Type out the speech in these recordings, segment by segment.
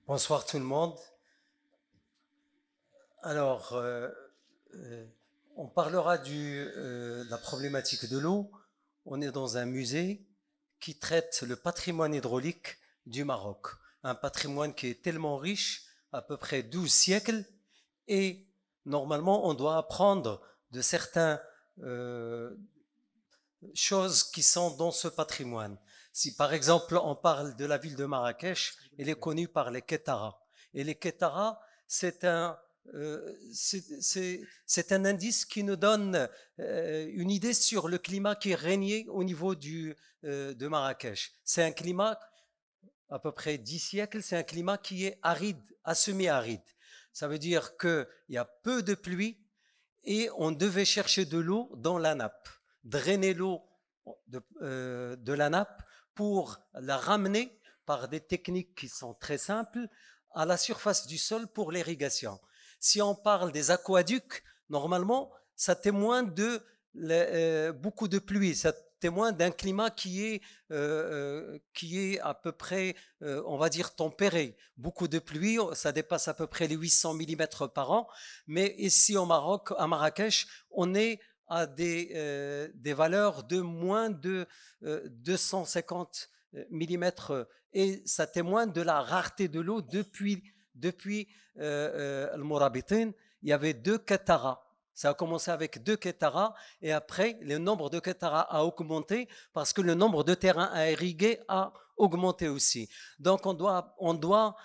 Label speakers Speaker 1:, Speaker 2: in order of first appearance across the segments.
Speaker 1: Bonsoir tout le monde. Alors, euh, on parlera de la problématique de l'eau. On est dans un musée qui traite le patrimoine hydraulique du Maroc. Un patrimoine qui est tellement riche, à peu près 12 siècles, et normalement on doit apprendre de certaines choses qui sont dans ce patrimoine. Si par exemple on parle de la ville de Marrakech, elle est connue par les Kétara. Et les Kétara, c'est un indice qui nous donne une idée sur le climat qui régnait au niveau de Marrakech. C'est un climat, à peu près 10 siècles, c'est un climat qui est aride, à semi-aride. Ça veut dire qu'il y a peu de pluie et on devait chercher de l'eau dans la nappe, drainer l'eau de la nappe pour la ramener par des techniques qui sont très simples à la surface du sol pour l'irrigation. Si on parle des aqueducs, normalement, ça témoigne de beaucoup de pluie, ça témoigne d'un climat qui est à peu près, on va dire, tempéré. Beaucoup de pluie, ça dépasse à peu près les 800 mm par an, mais ici au Maroc, à Marrakech, on est à des valeurs de moins de 250 millimètres et ça témoigne de la rareté de l'eau depuis le Mourabitin. Il y avait 2 Qataras. Ça a commencé avec 2 Qataras et après, le nombre de Qataras a augmenté parce que le nombre de terrains à irriguer a augmenté aussi. Donc, on doit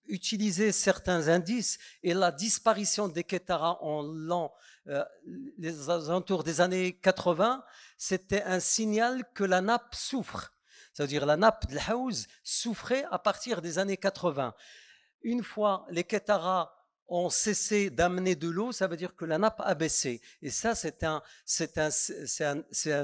Speaker 1: utiliser certains indices et la disparition des Qataras en l'an, les alentours des années 80, c'était un signal que la nappe souffre. C'est-à-dire la nappe de l'Haouz souffrait à partir des années 80. Une fois les Qataras ont cessé d'amener de l'eau, ça veut dire que la nappe a baissé. Et ça, c'est un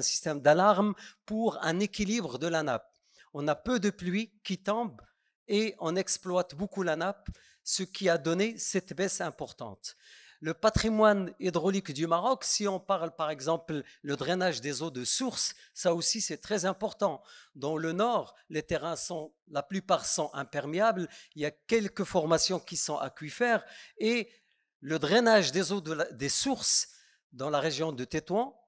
Speaker 1: système d'alarme pour un équilibre de la nappe. On a peu de pluie qui tombe et on exploite beaucoup la nappe, ce qui a donné cette baisse importante. Le patrimoine hydraulique du Maroc, si on parle par exemple le drainage des eaux de source, ça aussi c'est très important. Dans le nord, les terrains sont, la plupart sont imperméables, il y a quelques formations qui sont aquifères et le drainage des eaux des sources dans la région de Tétouan,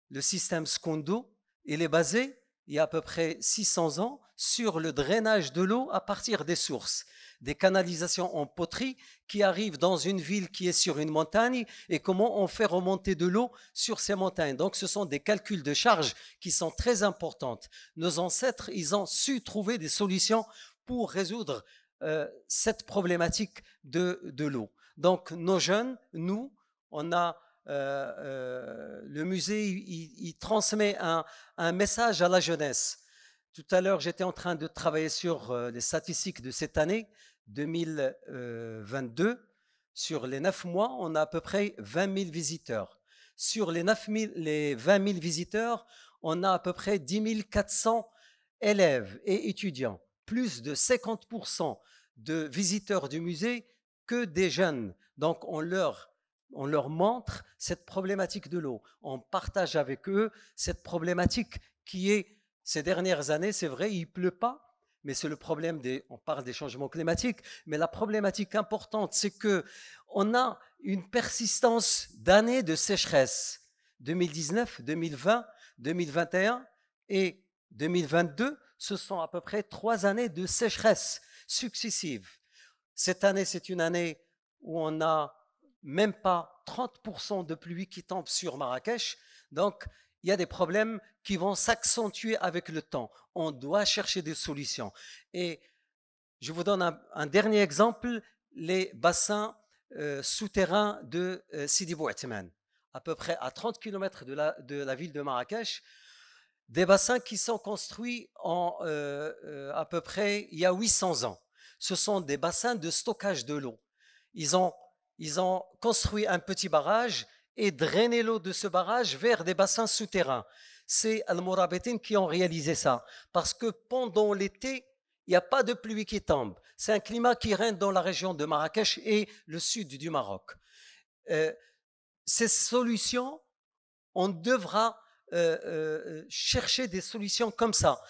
Speaker 1: le système Skondo, il est basé il y a à peu près 600 ans sur le drainage de l'eau à partir des sources, des canalisations en poterie qui arrivent dans une ville qui est sur une montagne et comment on fait remonter de l'eau sur ces montagnes. Donc ce sont des calculs de charges qui sont très importantes. Nos ancêtres, ils ont su trouver des solutions pour résoudre cette problématique de l'eau. Donc nos jeunes, nous, on a le musée, il transmet un message à la jeunesse. Tout à l'heure, j'étais en train de travailler sur les statistiques de cette année 2022. Sur les 9 mois, on a à peu près 20 000 visiteurs. Sur les 20 000 visiteurs, on a à peu près 10 400 élèves et étudiants. Plus de 50% de visiteurs du musée que des jeunes. Donc, on leur montre cette problématique de l'eau. On partage avec eux cette problématique qui est, ces dernières années, c'est vrai, il ne pleut pas, mais c'est le problème on parle des changements climatiques, mais la problématique importante, c'est qu'on a une persistance d'années de sécheresse. 2019, 2020, 2021 et 2022, ce sont à peu près 3 années de sécheresse successive. Cette année, c'est une année où on a même pas 30% de pluie qui tombe sur Marrakech. Donc, il y a des problèmes qui vont s'accentuer avec le temps. On doit chercher des solutions. Et je vous donne un dernier exemple, les bassins souterrains de Sidi Bou Atman, à peu près à 30 km de la ville de Marrakech, des bassins qui sont construits à peu près il y a 800 ans. Ce sont des bassins de stockage de l'eau. Ils ont ils ont construit un petit barrage et drainé l'eau de ce barrage vers des bassins souterrains. C'est Al-Mourabitin qui ont réalisé ça. Parce que pendant l'été, il n'y a pas de pluie qui tombe. C'est un climat qui règne dans la région de Marrakech et le sud du Maroc. Euh, ces solutions, on devra chercher des solutions comme ça.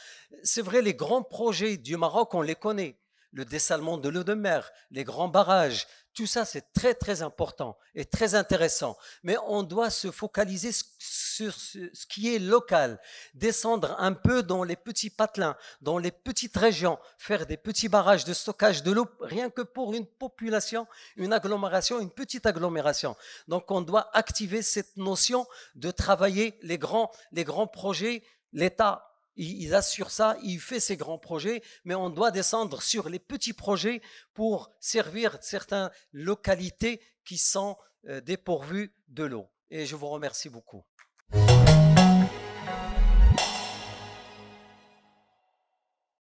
Speaker 1: C'est vrai, les grands projets du Maroc, on les connaît. le dessalement de l'eau de mer, les grands barrages, tout ça c'est très très important et très intéressant. Mais on doit se focaliser sur ce qui est local, descendre un peu dans les petits patelins, dans les petites régions, faire des petits barrages de stockage de l'eau, rien que pour une population, une agglomération, une petite agglomération. Donc on doit activer cette notion de travailler les grands projets. L'État, il assure ça, il fait ses grands projets, mais on doit descendre sur les petits projets pour servir certaines localités qui sont dépourvues de l'eau. Et je vous remercie beaucoup.